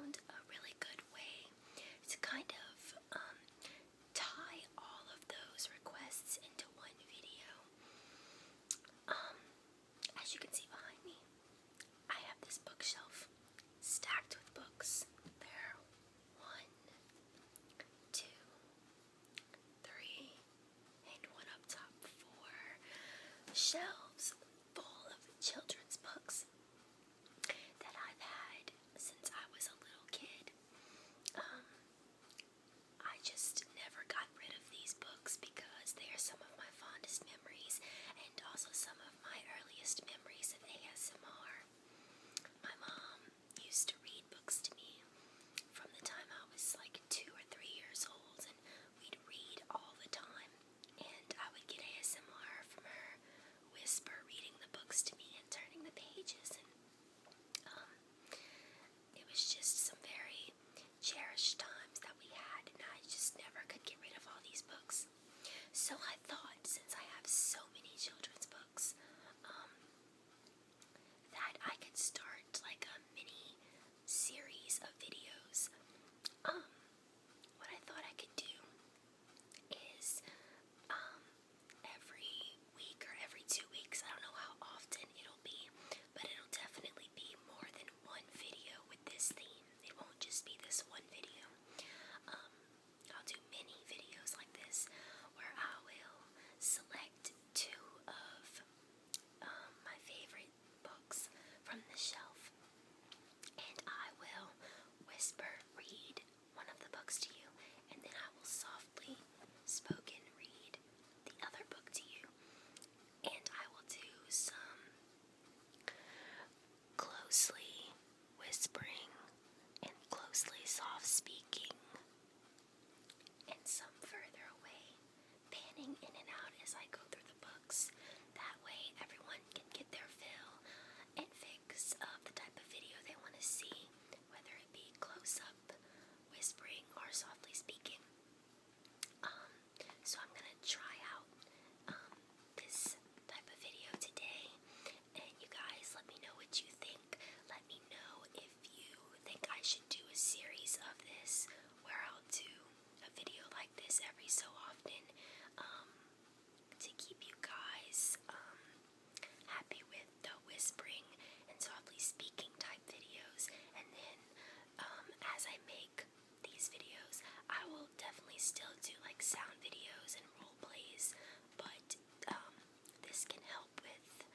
found a really good way to kind of tie all of those requests into one video. As you can see behind me, I have this bookshelf stacked with books. There are 1, 2, 3, and one up top, 4 shelves full of children's books that I've had since I was a little kid. I just never got rid of these books because they are some of my fondest memories and also some of my earliest memories of ASMR. My mom used to read books to me from the time I was like 2 or 3 years old, and we'd read all the time, and I would get ASMR from her whisper reading the books to me and turning the pages, and it was just some very cherished times that we had, and I just never could get rid of all these books. So I thought, since I have so many children's books, that I could start like a mini series of videos. What I thought I could do is every week or every 2 weeks, I don't know how often it'll be, but it'll definitely be more than one video with this theme. It won't just be this one video. I'll do many videos like this where I will select 2 of my favorite books from the shelf, and I will whisper read one of the books to you, and then I will softly spoken read the other book to you, and I will do some closely whispering and closely soft speaking, and some further away, panning in and out as I go through the books. That way everyone can get their fill and fix of the type of video they want to see, whether it be close-up, whispering, or softly speaking. So I'm going to try out this type of video today, and you guys let me know what you think. Let me know if you think I should do a series of this where I'll do a video like this every so often, to keep you guys happy with the whispering and softly speaking type videos. And then as I make these videos, I will definitely still do like sound videos and role plays, but this can help with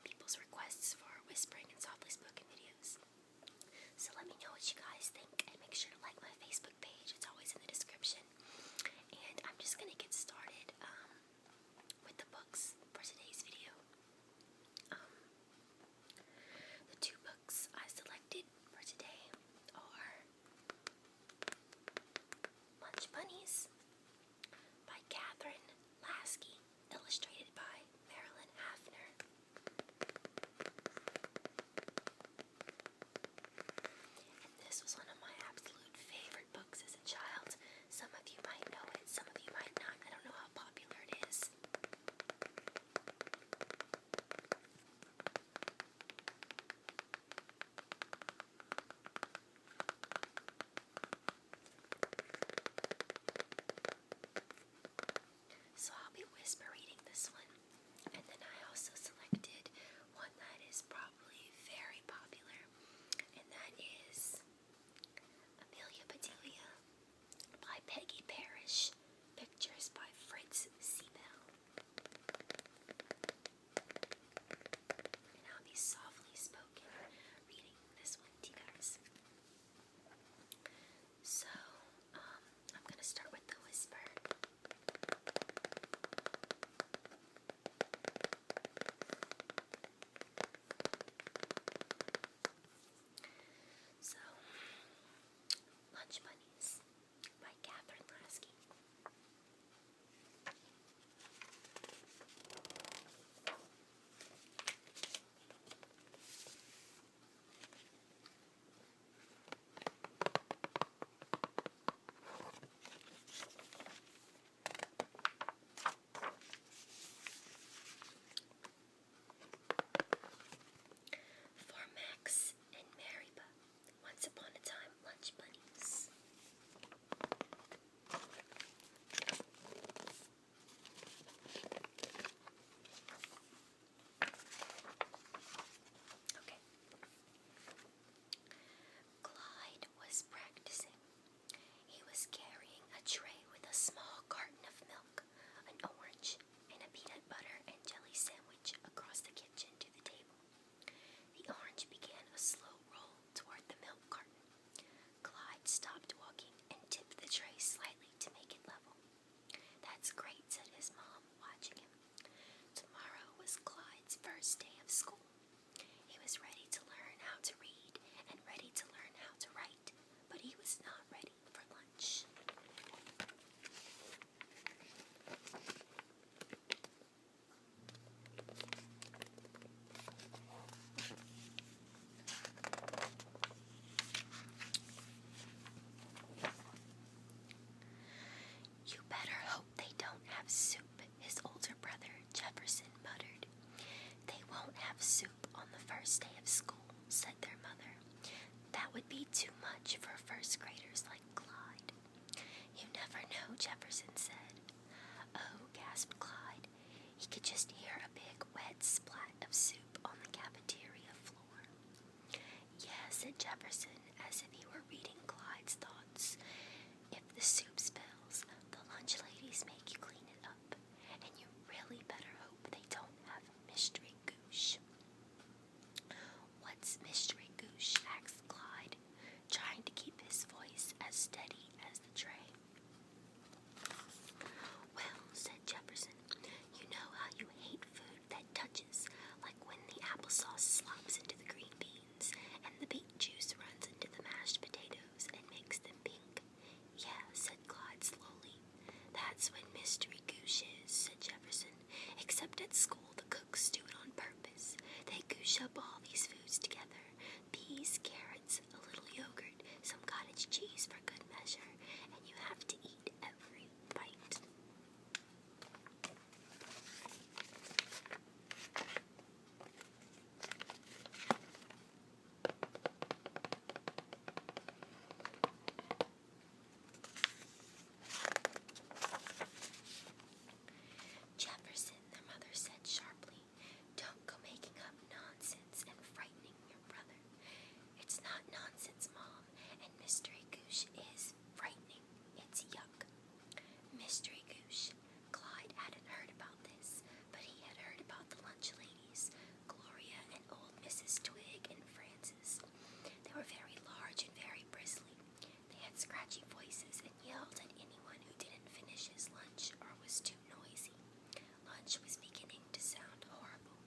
people's requests for whispering and softly spoken videos. So let me know what you guys think, and make sure to like my Facebook page. It's always in the description. And I'm just gonna get started with the books for today's video. The 2 books I selected for today are Bunnies by Catherine Lasky, illustrated by Marilyn Hafner. And this was one of my absolute favorite books as a child. Some of you might know it, some of you might not. I don't know first day of school. He was ready to learn how to read and ready to learn how to write, but he was not ready for lunch. You better hope they don't have soup, his older brother Jefferson muttered. They won't have soup on the first day of school, said their mother. That would be too much for first graders like Clyde. You never know, Jefferson said. Oh, gasped Clyde. He could just hear a big wet splat of soup on the cafeteria floor. Yeah, said Jefferson, as if he were reading Clyde's thoughts. If the soup spills, the lunch ladies make you clean it up, and you really better hope they don't have mystery goosh. What's mystery goosh? Asked Clyde, trying to keep his voice as steady as the tray. Well, said Jefferson, you know how you hate food that touches, like when the applesauce slops into the green beans and the beet juice runs into the mashed potatoes and makes them pink. Yeah, said Clyde slowly. That's what mystery goosh is, said Jefferson. Except at school the cooks do it on purpose. They goosh up all these foods together. Peas, carrots, a little yogurt, some cottage cheese for good measure, and you have to eat every bite. Jefferson, their mother said sharply, don't go making up nonsense and frightening your brother. It's not nonsense, Mom, and mystery goosh is frightening. It's yuck. Mystery goosh. Clyde hadn't heard about this, but he had heard about the lunch ladies, Gloria and old Mrs. Twig and Frances. They were very large and very bristly. They had scratchy voices and yelled at anyone who didn't finish his lunch or was too noisy. Lunch was beginning to sound horrible.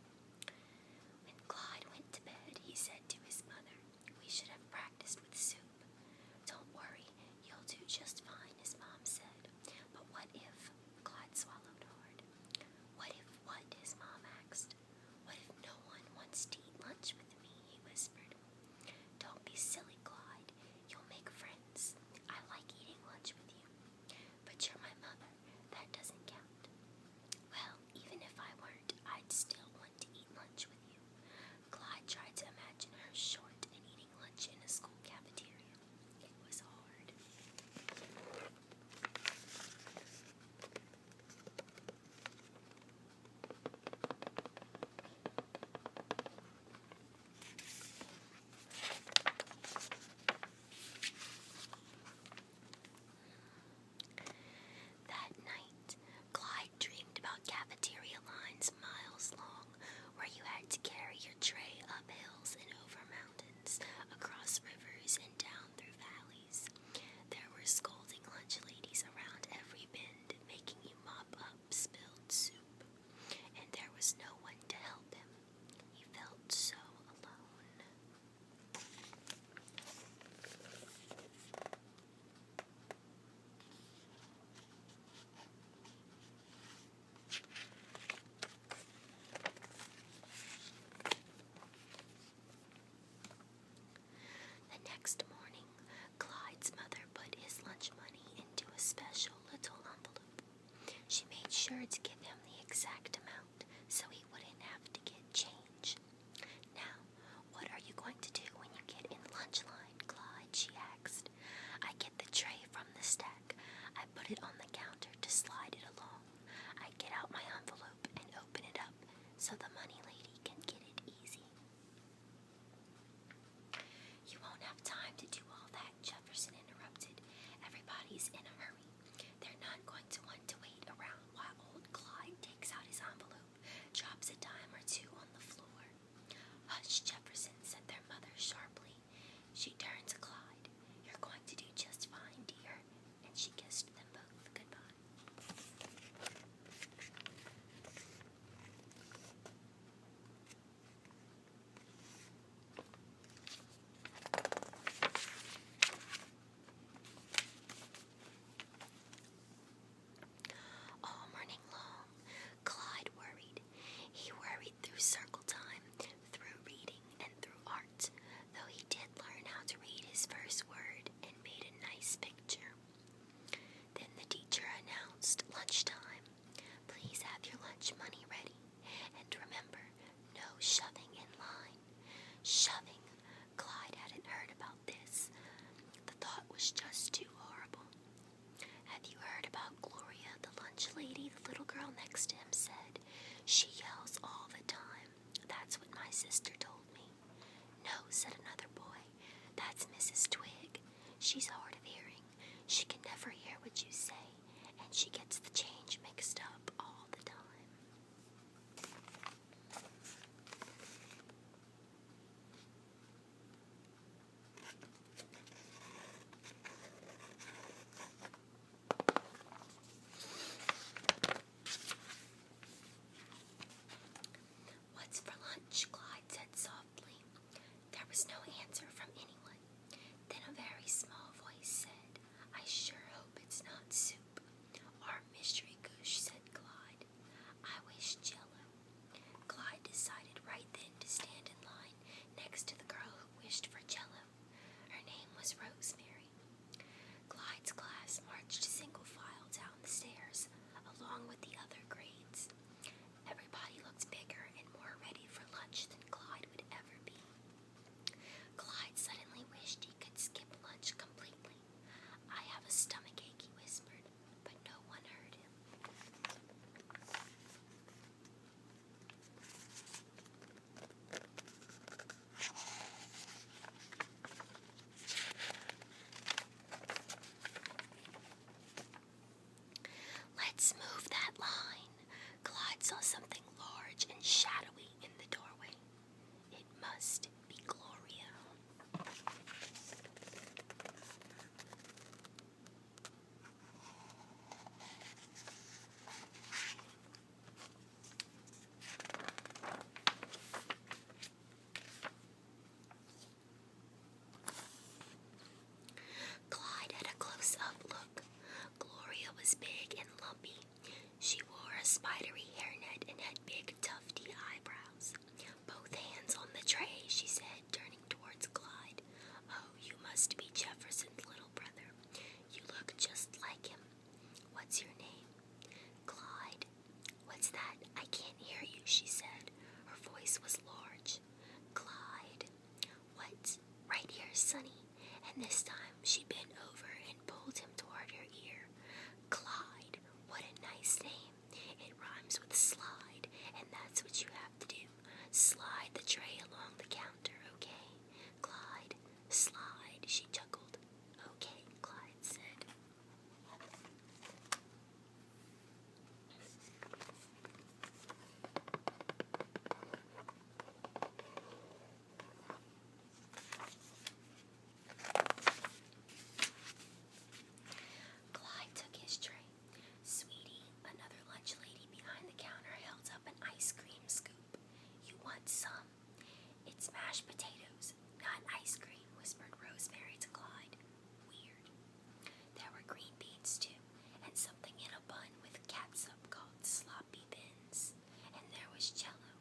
When Clyde went to bed, he said to his mother, we should have practiced with soup. Don't worry, you'll do just fine, his mom said. But what if? Clyde swallowed hard. What if what? His mom asked. What if no one wants to eat lunch with me? He whispered. Don't be silly, Clyde. You'll make friends. I like eating lunch with you. But you're my mother. That doesn't count. Well, even if I weren't, I'd still want to eat lunch with you. Clyde tried to imagine her short and eating lunch in a school cafeteria. It was hard. sister told me. No, said another boy. That's Mrs. Twig. She's hard of hearing. She can never hear what you say, and she gets the change mixed up all the time. What's for lunch? Clyde said softly. There was no answer from anyone. Then a very small voice said, I sure hope it's not soup. Or mystery goose, said Clyde. I wish Jello. Clyde decided right then to stand in line next to the girl who wished for Jello. Her name was Rosemary. Clyde's class marched single file down the stairs, along with the other grades. Everybody looked bigger and more ready for lunch than Clyde would ever be. Clyde suddenly wished he could skip lunch completely. I have a stomachache, he whispered, but no one heard him. Let's move that line. Clyde saw something large and shadowy in the doorway. It must be Gloria. Clyde had a close-up look. Gloria was big and lumpy. She wore a spidery hairnet and had big, tufty eyebrows. Both hands on the tray, she said, turning towards Clyde. Oh, you must be Jefferson's little brother. You look just like him. What's your name? Clyde. What's that? I can't hear you, she said. Her voice was large. Clyde. What? Right here, Sonny. And this time she bent over and pulled him toward her ear. Clyde. What a nice name. It rhymes with slide, and that's what you have to do. Slide the tray along the counter, okay? Clyde, slide, she chuckled. Okay, Clyde said. Clyde took his tray. Sweetie, another lunch lady behind the counter held up an ice cream scoop. You want some? It's mashed potatoes, not ice cream, whispered Rosemary to Clyde. Weird. There were green beans, too, and something in a bun with catsup called sloppy bins. And there was Jello,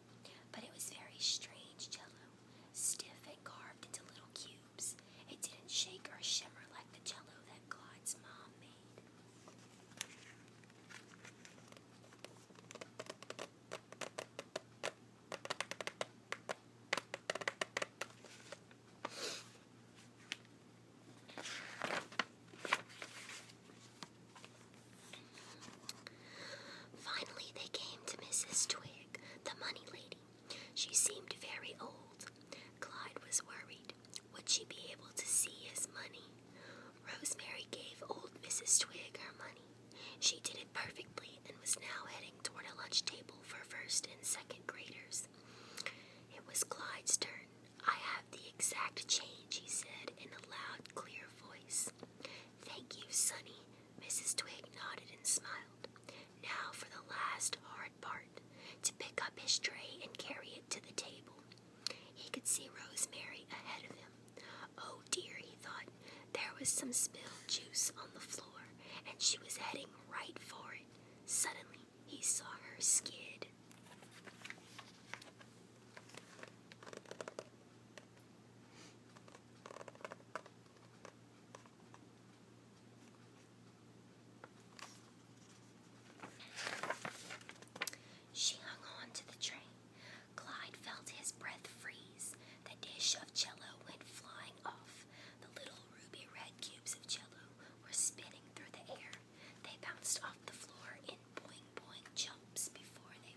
but it was very strange Jello, stiff and carved into little cubes. It didn't shake or shimmer like the Jello that Clyde's mom made. Finally, they came to Mrs. Twig, the money lady. She seemed very old. Clyde was worried. Would she be able to see his money? Rosemary gave old Mrs. Twig her money. She did it perfectly and was now heading toward a lunch table for first and second graders. It was Clyde's turn. I have the exact change, he said in a loud, clear voice. Thank you, Sonny. Mrs. Twig nodded and smiled. Now for the last hard part, to pick up his tray and carry it to the table. He could see Rosemary ahead of him. Oh dear, he thought. There was some spilled juice on the floor, and she was heading right for it. Suddenly, he saw her skid. She hung on to the tray. Clyde felt his breath freeze. The dish of Jello went flying off. The little ruby red cubes of Jello were spinning through the air. They bounced off the floor in boing boing jumps before they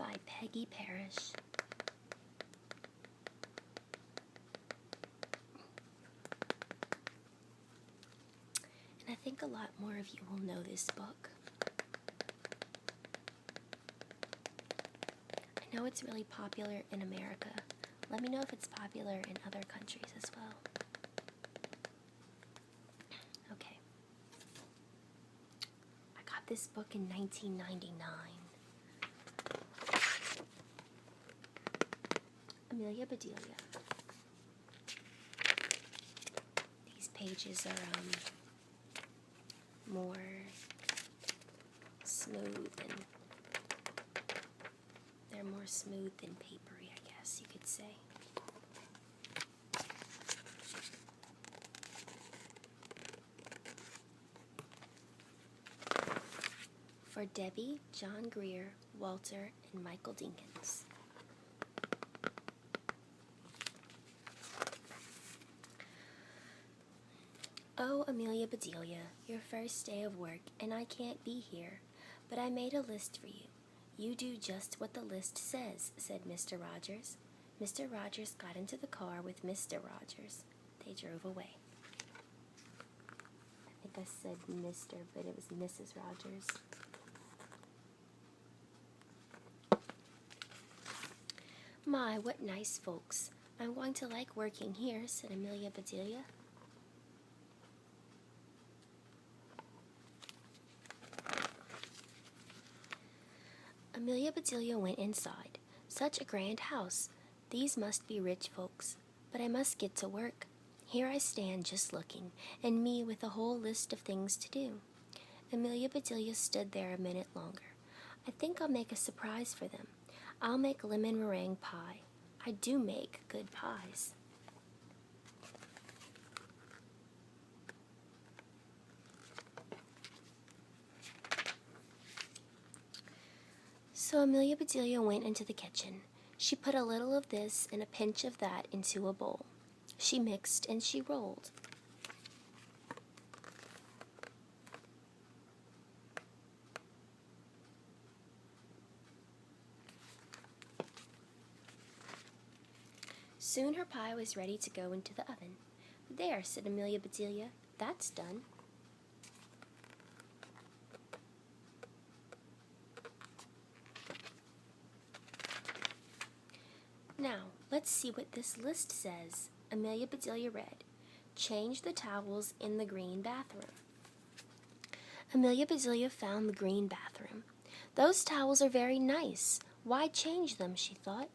by Peggy Parrish. And I think a lot more of you will know this book. I know it's really popular in America. Let me know if it's popular in other countries as well. Okay. I got this book in 1999. Amelia Bedelia. These pages are more smooth and they're more smooth than papery, I guess you could say. For Debbie, John Greer, Walter, and Michael Dinkins. Oh, Amelia Bedelia, your first day of work, and I can't be here, but I made a list for you. You do just what the list says, said Mr. Rogers. Mr. Rogers got into the car with Mr. Rogers. They drove away. I think I said Mr., but it was Mrs. Rogers. My, what nice folks. I'm going to like working here, said Amelia Bedelia. Amelia Bedelia went inside. Such a grand house. These must be rich folks. But I must get to work. Here I stand just looking, and me with a whole list of things to do. Amelia Bedelia stood there a minute longer. I think I'll make a surprise for them. I'll make lemon meringue pie. I do make good pies. So Amelia Bedelia went into the kitchen. She put a little of this and a pinch of that into a bowl. She mixed and she rolled. Soon her pie was ready to go into the oven. There, said Amelia Bedelia, that's done. Now, let's see what this list says. Amelia Bedelia read, change the towels in the green bathroom. Amelia Bedelia found the green bathroom. Those towels are very nice. Why change them, she thought.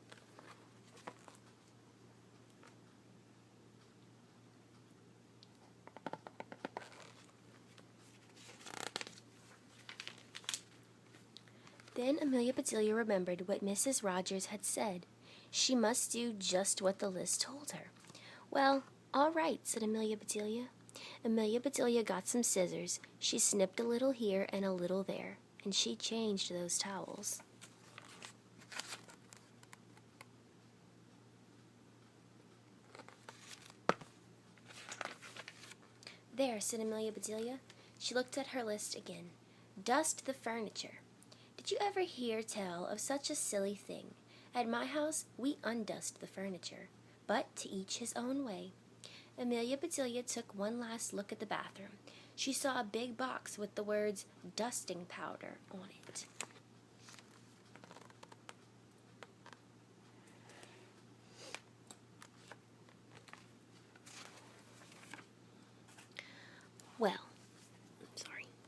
Then Amelia Bedelia remembered what Mrs. Rogers had said. She must do just what the list told her. Well, all right, said Amelia Bedelia. Amelia Bedelia got some scissors. She snipped a little here and a little there, and she changed those towels. There, said Amelia Bedelia. She looked at her list again. Dust the furniture. Did you ever hear tell of such a silly thing? At my house, we undust the furniture, but to each his own way. Amelia Bedelia took one last look at the bathroom. She saw a big box with the words dusting powder on it.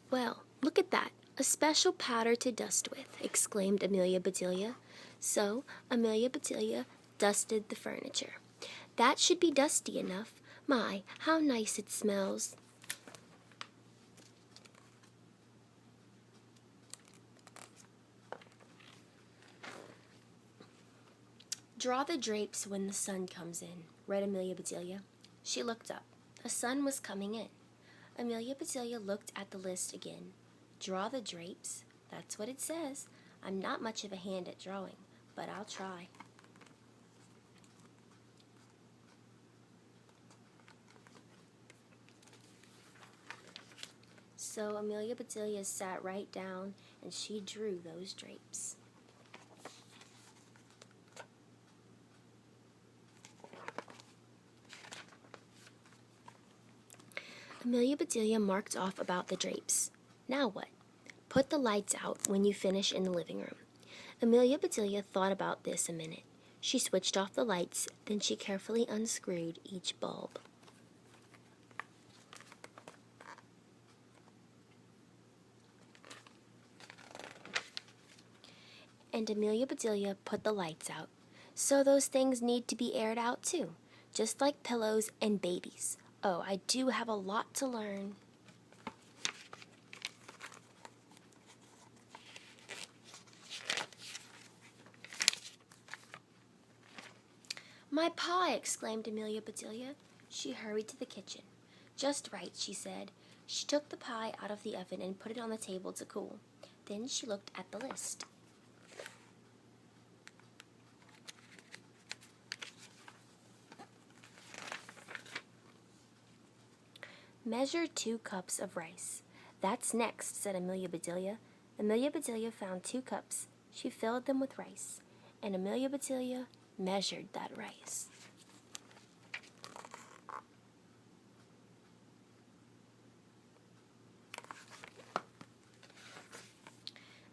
Well, look at that. A special powder to dust with, exclaimed Amelia Bedelia. So Amelia Bedelia dusted the furniture. That should be dusty enough. My, how nice it smells. Draw the drapes when the sun comes in, read Amelia Bedelia. She looked up. The sun was coming in. Amelia Bedelia looked at the list again. Draw the drapes. That's what it says. I'm not much of a hand at drawing, but I'll try. So Amelia Bedelia sat right down and she drew those drapes. Amelia Bedelia marked off about the drapes. Now what? Put the lights out when you finish in the living room. Amelia Bedelia thought about this a minute. She switched off the lights, then she carefully unscrewed each bulb. And Amelia Bedelia put the lights out. So those things need to be aired out too, just like pillows and babies. Oh, I do have a lot to learn. My pie! Exclaimed Amelia Bedelia. She hurried to the kitchen. Just right, she said. She took the pie out of the oven and put it on the table to cool. Then she looked at the list. Measure 2 cups of rice. That's next, said Amelia Bedelia. Amelia Bedelia found 2 cups. She filled them with rice, and Amelia Bedelia measured that rice.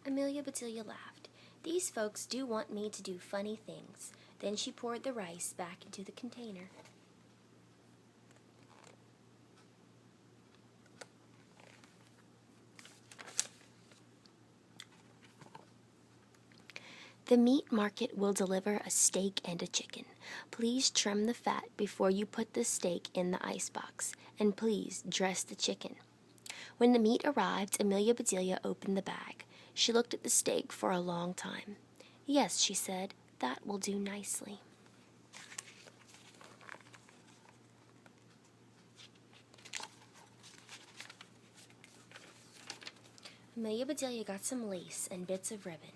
Amelia Bedelia laughed. These folks do want me to do funny things. Then she poured the rice back into the container. The meat market will deliver a steak and a chicken. Please trim the fat before you put the steak in the icebox, and please dress the chicken. When the meat arrived, Amelia Bedelia opened the bag. She looked at the steak for a long time. Yes, she said, that will do nicely. Amelia Bedelia got some lace and bits of ribbon,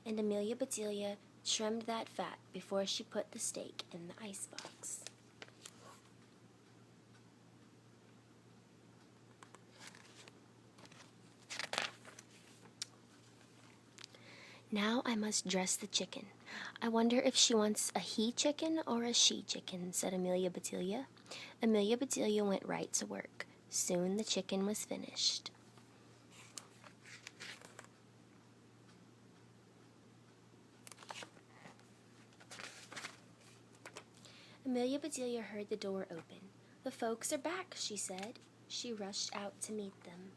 and Amelia Bedelia trimmed that fat before she put the steak in the icebox. Now I must dress the chicken. I wonder if she wants a he chicken or a she chicken, said Amelia Bedelia. Amelia Bedelia went right to work. Soon the chicken was finished. Amelia Bedelia heard the door open. The folks are back, she said. She rushed out to meet them.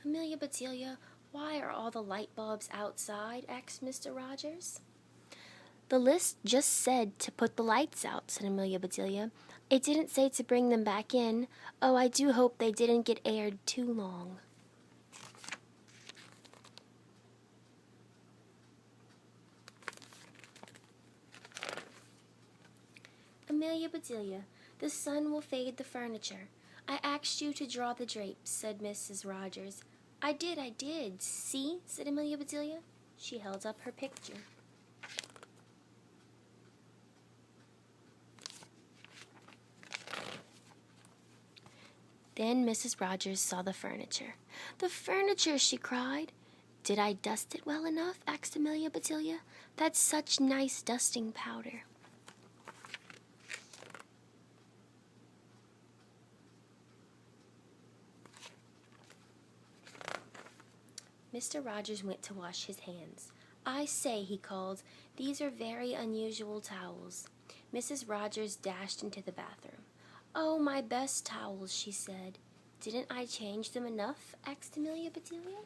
Amelia Bedelia, why are all the light bulbs outside? Asked Mr. Rogers. The list just said to put the lights out, said Amelia Bedelia. It didn't say to bring them back in. Oh, I do hope they didn't get aired too long. Amelia Bedelia, the sun will fade the furniture. I asked you to draw the drapes, said Mrs. Rogers. I did. See, said Amelia Bedelia. She held up her picture. Then Mrs. Rogers saw the furniture. The furniture, she cried. Did I dust it well enough? Asked Amelia Bedelia. That's such nice dusting powder. Mr. Rogers went to wash his hands. I say, he called, these are very unusual towels. Mrs. Rogers dashed into the bathroom. Oh, my best towels, she said. Didn't I change them enough? Asked Amelia Bedelia.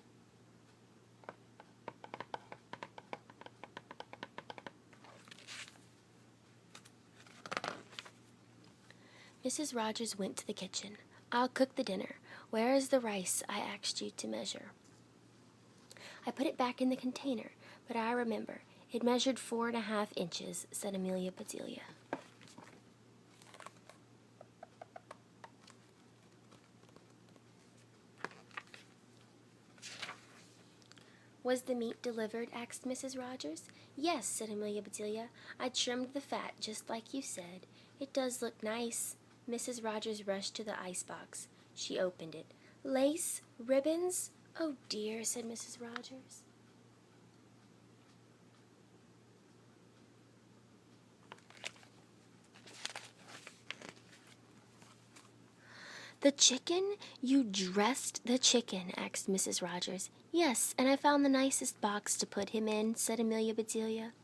Mrs. Rogers went to the kitchen. I'll cook the dinner. Where is the rice I asked you to measure? I put it back in the container, but I remember. It measured 4.5 inches, said Amelia Bedelia. Was the meat delivered? Asked Mrs. Rogers. Yes, said Amelia Bedelia. I trimmed the fat just like you said. It does look nice. Mrs. Rogers rushed to the icebox. She opened it. Lace? Ribbons? Oh dear, said Mrs. Rogers. "The chicken? You dressed the chicken?" asked Mrs. Rogers. "Yes, and I found the nicest box to put him in," said Amelia Bedelia.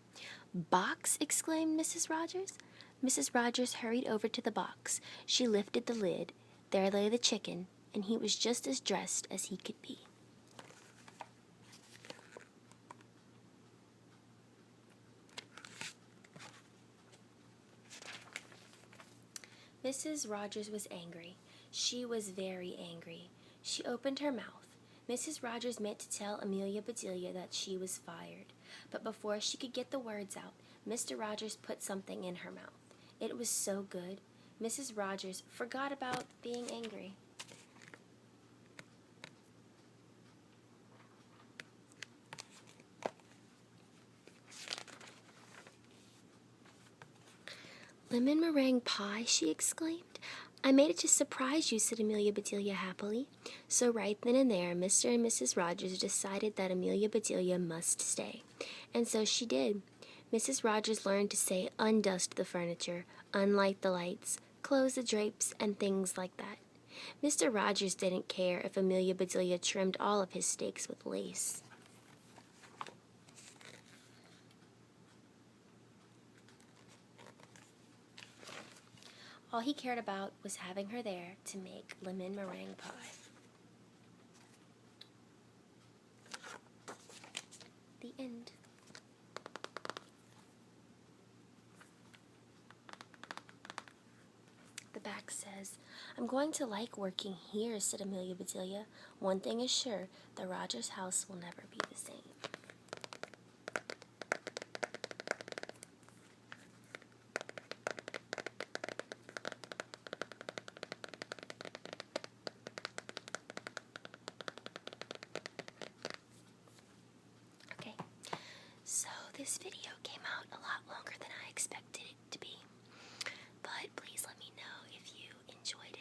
"Box?" exclaimed Mrs. Rogers. Mrs. Rogers hurried over to the box. She lifted the lid. There lay the chicken, and he was just as dressed as he could be. Mrs. Rogers was angry. She was very angry. She opened her mouth. Mrs. Rogers meant to tell Amelia Bedelia that she was fired. But before she could get the words out, Mr. Rogers put something in her mouth. It was so good. Mrs. Rogers forgot about being angry. "Lemon meringue pie?" she exclaimed. "I made it to surprise you," said Amelia Bedelia happily. So right then and there, Mr. and Mrs. Rogers decided that Amelia Bedelia must stay. And so she did. Mrs. Rogers learned to say undust the furniture, unlight the lights, close the drapes, and things like that. Mr. Rogers didn't care if Amelia Bedelia trimmed all of his steaks with lace. All he cared about was having her there to make lemon meringue pie. The end. The back says, "I'm going to like working here," said Amelia Bedelia. "One thing is sure, the Rogers house will never be the same." Okay, so this video came out a lot longer than I expected it to be, but please let me know if you enjoyed